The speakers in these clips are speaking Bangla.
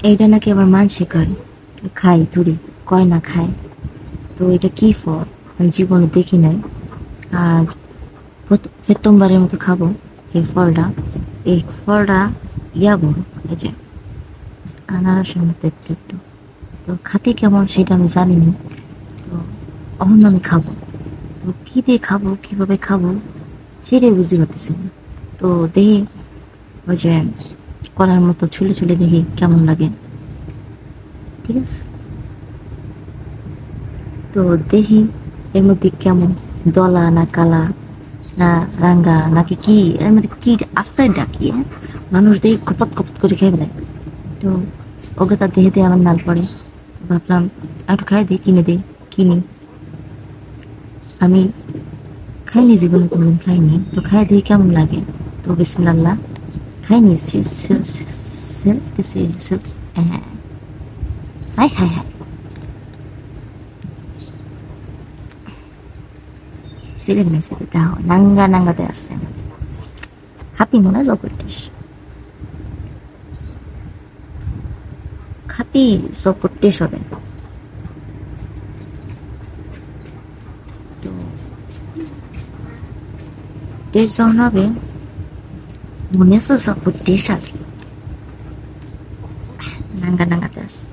এইটা নাকি আবার মানসে কয় খাই তুরি, কয় না খায়। তো এটা কি ফল আমি জীবনে দেখি নাই। আর প্রথমবারের মতো খাবো এই ফলটা। এই ফলটা বড়, এই যে আনারসের মতো একটু একটু। তো খাতে কেমন সেটা আমি জানি না। তো অহন আমি খাবো, তো কী দিয়ে খাবো, কীভাবে খাবো সেটাই বুঝতে পারতেছি না। তো দেখি ওই যে কলার মতো ছুলে ছুলে দেখি কেমন লাগে, ঠিক আছে? তো দেখি এর মধ্যে কেমন, দলা না কালা না রাঙ্গা নাকি কি, এর মধ্যে কি আস্তে ডাকি, হ্যাঁ? মানুষ দেখি কপত কপত করে খেয়ে ফেলে। তো ওকে তার দেহে দিয়ে আমার নাল পড়ে। ভাবলাম একটু খাই দিই, কিনে দিই, কিনি। আমি খাইনি, জীবনে কোনোদিন খাইনি, তো খাই দিই কেমন লাগে। তো বিসমিল্লাহ খাইনি। হ্যাঁ, হাই হাই হাই, সিলেবেনে সাথে দেখো নাঙ্গা নাঙ্গাতে আসছে। খাতি মনে হয় জবরদস, খাতি জবরদস হবে। তো টেস্ট যখন হবে মনে হচ্ছে জবরদস হবে। নাঙ্গা নাঙ্গাতে আসছে,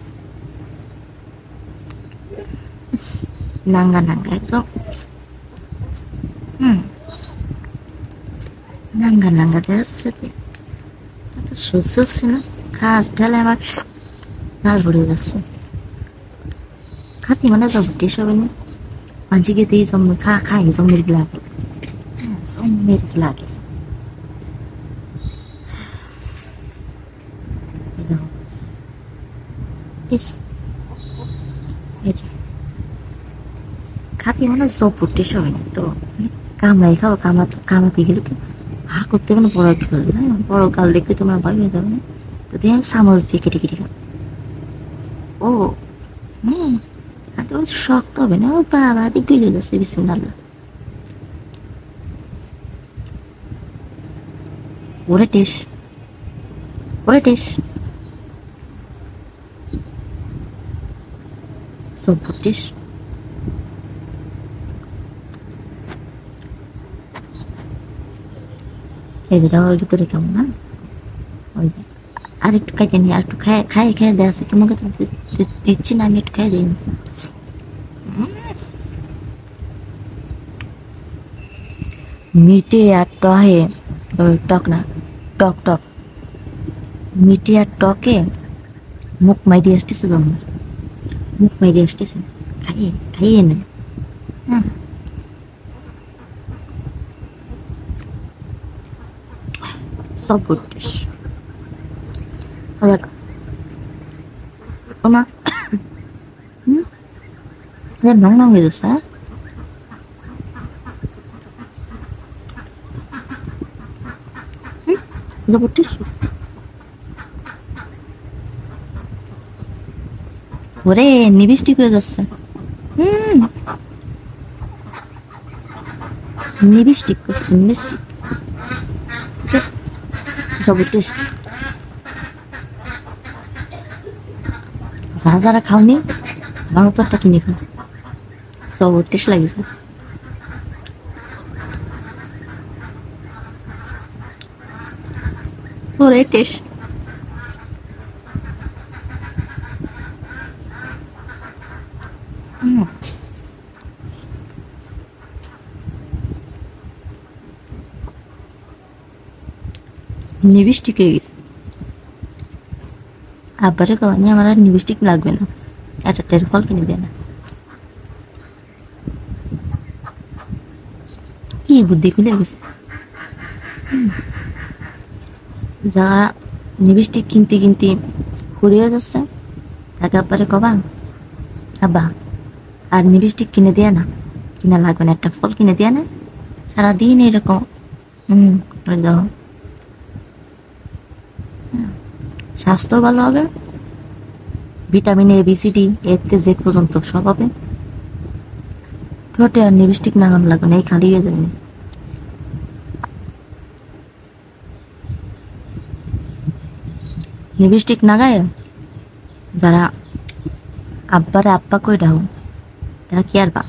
নাঙ্গা নাঙ্গা একদম। হুম, নাঙ্গা নাঙ্গাতে আসছে। সহ্য হচ্ছে না, খাস ঢালে আমার লাল ভরে যাচ্ছে। খাতি মানে জবরদস হবে না? মাঝিকে দিয়ে জম্মে খাই জম্মের লাগে, হ্যাঁ জম্মের লাগে। এই দেখো, ইস, এই যে খাতি মানে জবরদস হবে না। তো কামড়াই খাবো, কামড়াতে গেলে তো হা করতে হবে না, বড় খেলো না, বড় গাল দেখলে তোমার ভয় হয়ে যাবে না। তো দিয়ে আমি চামচ দিয়ে কেটে কেটে খাবো। ও হুম, আর তো শক্ত হবে না। ও বাবা, দিক গলে যাচ্ছে, বিসমিল্লাহ। ওরে টেস, ওরে টেস, জবরদস। এই যে দেওয়ার ভিতরে কেমন না, ওই যে আর একটু খাইতে নি, আর একটু খাই খাই খাই দেওয়া আছে তোমাকে তো দিচ্ছি না, আমি একটু খাই দিই। মিটে আর টহে, ওই টক না, টক টক, মিটে আর টকে মুখ মাইরি আসতেছে তোমার, মুখ মাইরি আসতেছে। খাইয়ে খাইয়ে নেই, হ্যাঁ জবরদস। আবার ওমা, হুম, নং নং হয়ে যাচ্ছে, হ্যাঁ জবরদস। ওরে নিবিষ্টিক হয়ে যাচ্ছে, হুম, নিবিষ্টিক করছে, নিবিষ্টিক। জবরদস। যারা যারা খাওনি আমার তো একটা কিনে খাও, জবরদস লাগেছে। ওরে টেস্ট, লিপস্টিক হয়ে গেছে। আব্বারে কবানি আমার আর লিপস্টিক লাগবে না, একটা টের ফল কিনে দেয় না। কি বুদ্ধি খুলে গেছে। যারা লিপস্টিক কিনতে কিনতে ফুরিয়ে যাচ্ছে তাকে আব্বারে কবা, আব্বা আর লিপস্টিক কিনে দেয় না, কিনা লাগবে না, একটা ফল কিনে দেয় না, সারাদিন এরকম। হুম, ওই দেখো, স্বাস্থ্য ভালো হবে, vitamin A B C D এতে জেড পর্যন্ত সব হবে। ঠোঁটে আর লিপস্টিক লাগানো লাগবে না, এই খালি হয়ে যাবে না। লিপস্টিক লাগায় যারা আব্বারে আব্বা কই ডাও তারা কি আর বা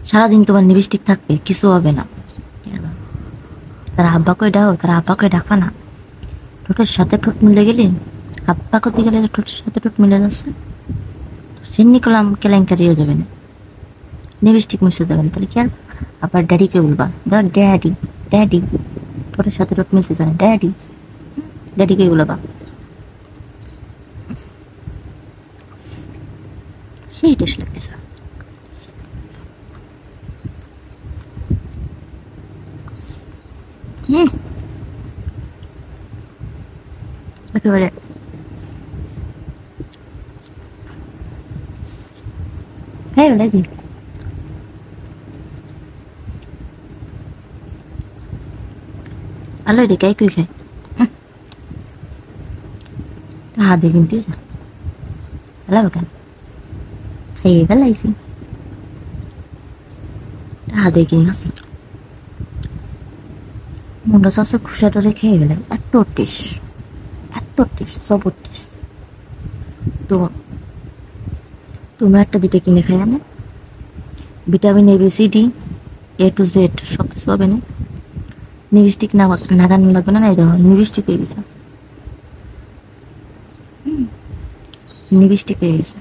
সারাদিন তোমার লিপস্টিক থাকবে, কিছু হবে না। কি আর বা? তারা আব্বা কই ডাও, তারা আব্বা কই ডাকবা না। ঠোঁটের সাথে ঠোঁট মিলে গেলে, আব্বা করতে গেলে ঠোঁটের সাথে ঠোঁট মিলে যাচ্ছে, সেমনি করলাম কেলেঙ্কারি হয়ে যাবে না, লিপস্টিক মুছে যাবে না। তাহলে কি আর আবার ড্যাডিকে বলবা, ধর ড্যাডি ড্যাডি, ঠোঁটের সাথে ঠোঁট মিলতে জানে ড্যাডি, ড্যাডিকে বলবা। সেই টেস্ট লাগতেছে। হুম, একেবারে হ্যাঁ বলেছি। আলো রে কাই কুই খায় হাতে কিন্তু ভালো কেন খাইয়ে ফেলাইছি, হাতে কিনে আসি মুন্ডা চাষে খুশাটারে খেয়ে গেলাম। এত টেস্ট, এত টেস্ট, জবর টেস্ট। তো তোমরা একটা দুটো কিনে খাই না, vitamin A B C D A to Z সব কিছু হবে না। লিপস্টিক না নাগানো লাগবে না, এই দেখো লিপস্টিক হয়ে গেছে, লিপস্টিক হয়ে গেছে।